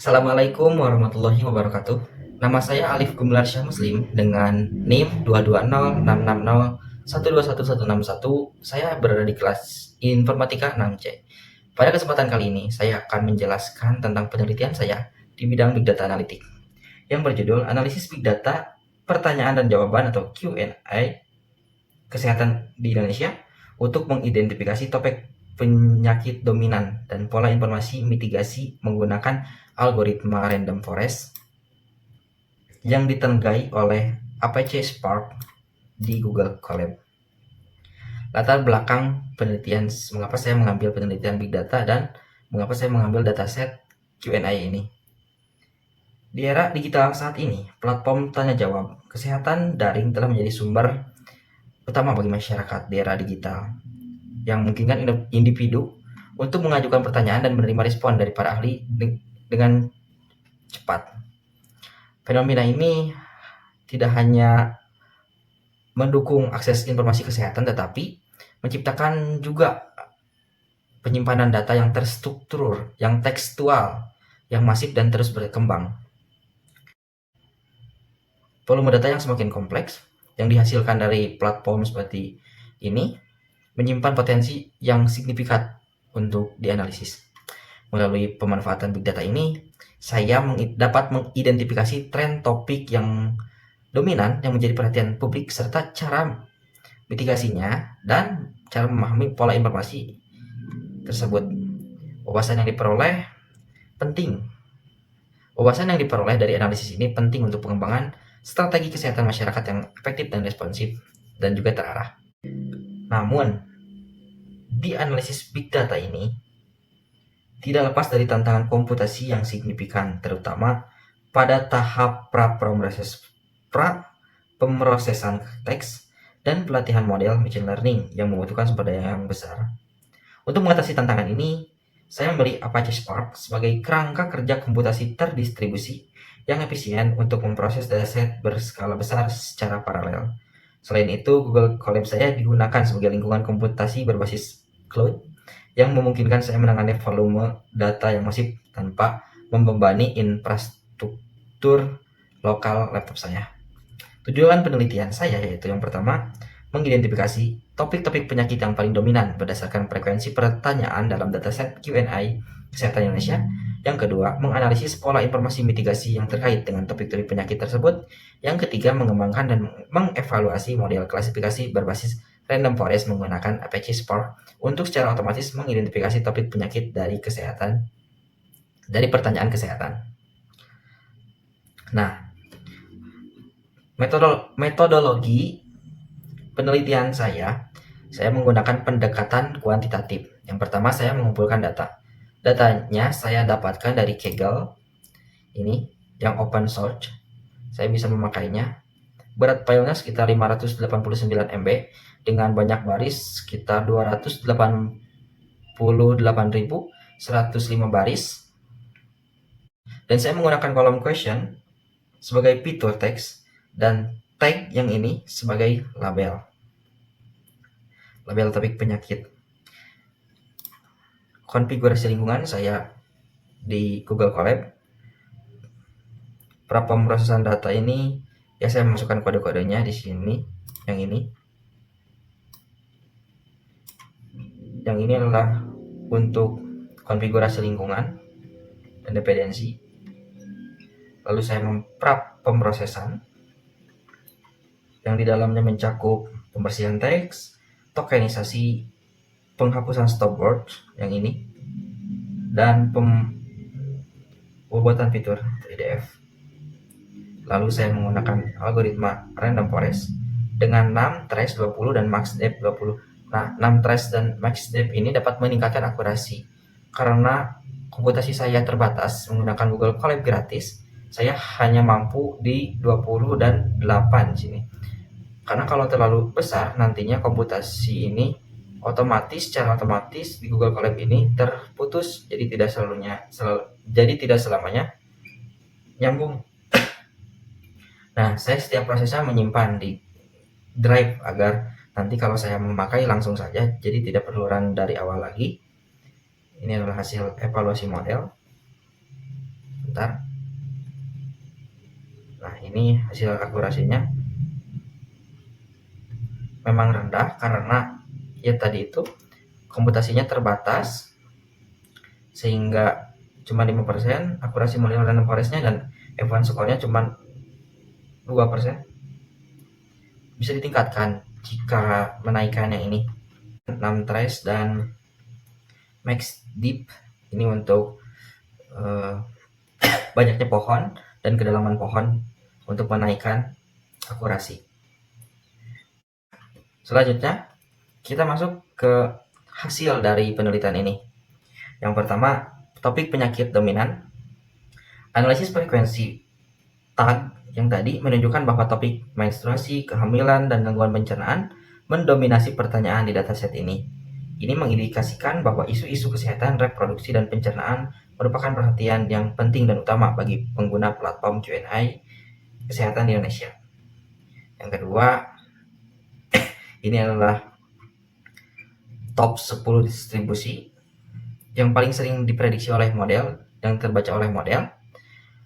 Assalamualaikum warahmatullahi wabarakatuh. Nama saya Alif Gumilarsyah Muslim dengan NIM 2206601211161. Saya berada di kelas Informatika 6C. Pada kesempatan kali ini, saya akan menjelaskan tentang penelitian saya di bidang Big Data Analytic yang berjudul Analisis Big Data, Pertanyaan dan Jawaban atau Q&A Kesehatan di Indonesia untuk mengidentifikasi topik penyakit dominan dan pola informasi mitigasi menggunakan algoritma random forest yang ditenggai oleh Apache Spark di Google Colab. Latar belakang penelitian, mengapa saya mengambil penelitian Big Data dan mengapa saya mengambil dataset Q&A ini. Di era digital saat ini, platform tanya jawab kesehatan daring telah menjadi sumber utama bagi masyarakat di era digital yang memungkinkan individu untuk mengajukan pertanyaan dan menerima respon dari para ahli dengan cepat. Fenomena ini tidak hanya mendukung akses informasi kesehatan, tetapi menciptakan juga penyimpanan data yang terstruktur, yang tekstual, yang masif dan terus berkembang. Volume data yang semakin kompleks, yang dihasilkan dari platform seperti ini, menyimpan potensi yang signifikan untuk dianalisis. Melalui pemanfaatan Big Data ini, saya dapat mengidentifikasi tren topik yang dominan yang menjadi perhatian publik serta cara mitigasinya dan cara memahami pola informasi tersebut. Wawasan yang diperoleh dari analisis ini penting untuk pengembangan strategi kesehatan masyarakat yang efektif dan responsif dan juga terarah. Namun, di analisis Big Data ini tidak lepas dari tantangan komputasi yang signifikan, terutama pada tahap pemrosesan teks dan pelatihan model machine learning yang membutuhkan sumber daya yang besar. Untuk mengatasi tantangan ini, saya membeli Apache Spark sebagai kerangka kerja komputasi terdistribusi yang efisien untuk memproses dataset berskala besar secara paralel. Selain itu, Google Colab saya digunakan sebagai lingkungan komputasi berbasis cloud yang memungkinkan saya menangani volume data yang masif tanpa membebani infrastruktur lokal laptop saya. Tujuan penelitian saya yaitu yang pertama, mengidentifikasi topik-topik penyakit yang paling dominan berdasarkan frekuensi pertanyaan dalam dataset Q&A Kesehatan Indonesia. Yang kedua, menganalisis pola informasi mitigasi yang terkait dengan topik-topik penyakit tersebut. Yang ketiga, mengembangkan dan mengevaluasi model klasifikasi berbasis random forest menggunakan Apache Spark untuk secara otomatis mengidentifikasi topik penyakit dari pertanyaan kesehatan. Nah, metodologi penelitian saya menggunakan pendekatan kuantitatif. Yang pertama, saya mengumpulkan data. Datanya saya dapatkan dari Kaggle, ini yang open source. Saya bisa memakainya. Berat filenya sekitar 589 MB dengan banyak baris sekitar 288.105 baris. Dan saya menggunakan kolom question sebagai fitur teks dan tag yang ini sebagai label topik penyakit. Konfigurasi lingkungan saya di Google Colab. Pemrosesan data ini ya saya masukkan kode-kodenya di sini. Yang ini adalah untuk konfigurasi lingkungan dan dependensi. Lalu saya pemrosesan yang di dalamnya mencakup pembersihan teks, tokenisasi, penghapusan stopword yang ini, dan pembuatan fitur 3DF. Lalu saya menggunakan algoritma random forest dengan numTrace 20 dan maxdep 20. Nah, numTrace dan maxdep ini dapat meningkatkan akurasi. Karena komputasi saya terbatas menggunakan Google Colab gratis, saya hanya mampu di 20 dan 8 sini. Karena kalau terlalu besar nantinya komputasi ini secara otomatis di Google Colab ini terputus, jadi tidak selamanya nyambung. Nah, saya setiap prosesnya menyimpan di drive agar nanti kalau saya memakai langsung saja, jadi tidak perlu run dari awal lagi. Ini adalah hasil evaluasi model. sebentar. Nah, ini hasil akurasinya memang rendah karena ya tadi itu komputasinya terbatas sehingga cuma 5% akurasi model random forestnya, dan F1 skornya cuma 2%. Bisa ditingkatkan jika menaikkan yang ini 6 trace dan max deep ini untuk banyaknya pohon dan kedalaman pohon untuk menaikkan akurasi. Selanjutnya kita masuk ke hasil dari penelitian ini. Yang pertama, topik penyakit dominan. Analisis frekuensi tag yang tadi menunjukkan bahwa topik menstruasi, kehamilan, dan gangguan pencernaan mendominasi pertanyaan di dataset ini. Ini mengindikasikan bahwa isu-isu kesehatan reproduksi dan pencernaan merupakan perhatian yang penting dan utama bagi pengguna platform Q&A kesehatan di Indonesia. Yang kedua, ini adalah top 10 distribusi yang paling sering diprediksi oleh model dan terbaca oleh model.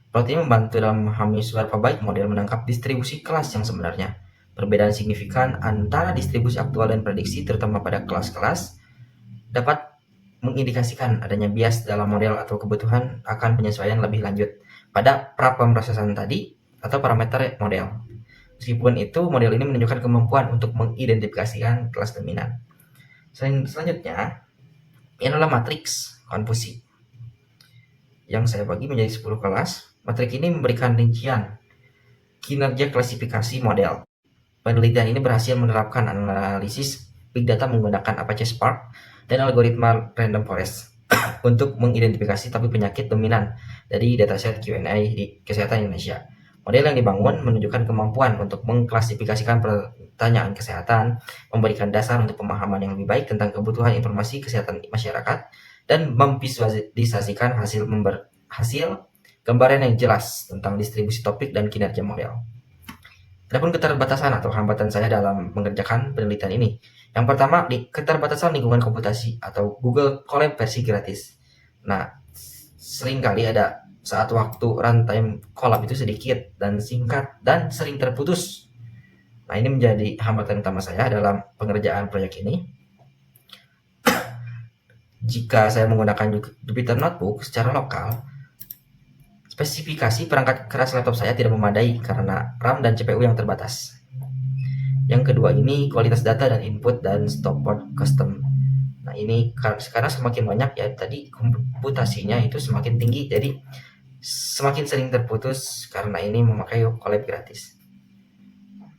Plot ini membantu dalam memahami seberapa baik model menangkap distribusi kelas yang sebenarnya. Perbedaan signifikan antara distribusi aktual dan prediksi, terutama pada kelas-kelas, dapat mengindikasikan adanya bias dalam model atau kebutuhan akan penyesuaian lebih lanjut pada pra-pemrosesan tadi atau parameter model. Meskipun itu, model ini menunjukkan kemampuan untuk mengidentifikasikan kelas dominan. Selanjutnya, ini adalah matriks konfusi yang saya bagi menjadi 10 kelas. Matriks ini memberikan rincian kinerja klasifikasi model. Penelitian ini berhasil menerapkan analisis big data menggunakan Apache Spark dan algoritma random forest untuk mengidentifikasi topik penyakit dominan dari dataset Q&A di kesehatan Indonesia. Model yang dibangun menunjukkan kemampuan untuk mengklasifikasikan pertanyaan kesehatan, memberikan dasar untuk pemahaman yang lebih baik tentang kebutuhan informasi kesehatan masyarakat, dan memvisualisasikan hasil gambaran yang jelas tentang distribusi topik dan kinerja model. Adapun keterbatasan atau hambatan saya dalam mengerjakan penelitian ini. Yang pertama, keterbatasan lingkungan komputasi atau Google Colab versi gratis. Nah, seringkali ada saat waktu runtime Colab itu sedikit dan singkat dan sering terputus. Nah, ini menjadi hambatan utama saya dalam pengerjaan proyek ini. Jika saya menggunakan Jupyter Notebook secara lokal, spesifikasi perangkat keras laptop saya tidak memadai karena RAM dan CPU yang terbatas. Yang kedua ini kualitas data dan input dan stopwatch custom. Nah, ini karena semakin banyak ya tadi komputasinya itu semakin tinggi, jadi semakin sering terputus karena ini memakai Colab gratis.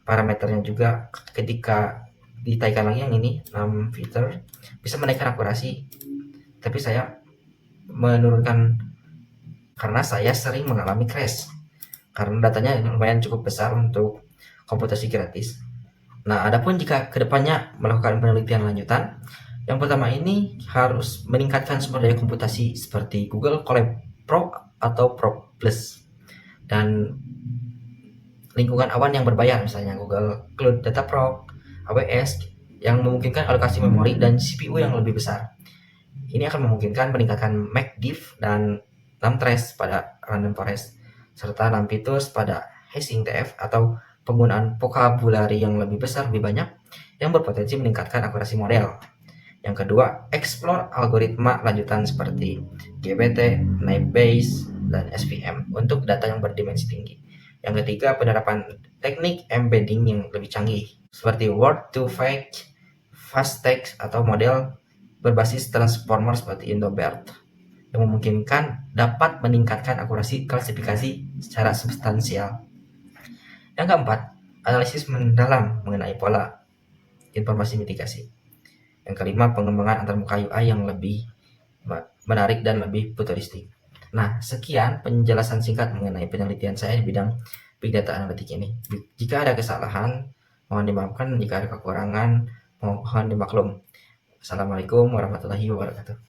Parameternya juga ketika ditaikan lagi yang ini 6 filter bisa menaikkan akurasi, tapi saya menurunkan karena saya sering mengalami crash karena datanya lumayan cukup besar untuk komputasi gratis. Nah, adapun jika kedepannya melakukan penelitian lanjutan, yang pertama ini harus meningkatkan sumber daya komputasi seperti Google Colab Pro atau Pro Plus dan lingkungan awan yang berbayar, misalnya Google Cloud Data Pro, AWS, yang memungkinkan alokasi memori dan CPU yang lebih besar. Ini akan memungkinkan meningkatkan MACD dan NumTrace pada random forest, serta NumPyTools pada HashingTF atau penggunaan vocabulary yang lebih besar lebih banyak yang berpotensi meningkatkan akurasi model. Yang kedua, explore algoritma lanjutan seperti GPT, Naive-Bayes, dan SVM untuk data yang berdimensi tinggi. Yang ketiga, penerapan teknik embedding yang lebih canggih seperti word-to-vec, fast text, atau model berbasis transformer seperti IndoBERT yang memungkinkan dapat meningkatkan akurasi klasifikasi secara substansial. Yang keempat, analisis mendalam mengenai pola informasi mitigasi. Yang kelima, pengembangan antarmuka UI yang lebih menarik dan lebih futuristik. Nah, sekian penjelasan singkat mengenai penelitian saya di bidang Big Data Analytics ini. Jika ada kesalahan, mohon dimaafkan. Jika ada kekurangan, mohon dimaklum. Assalamualaikum warahmatullahi wabarakatuh.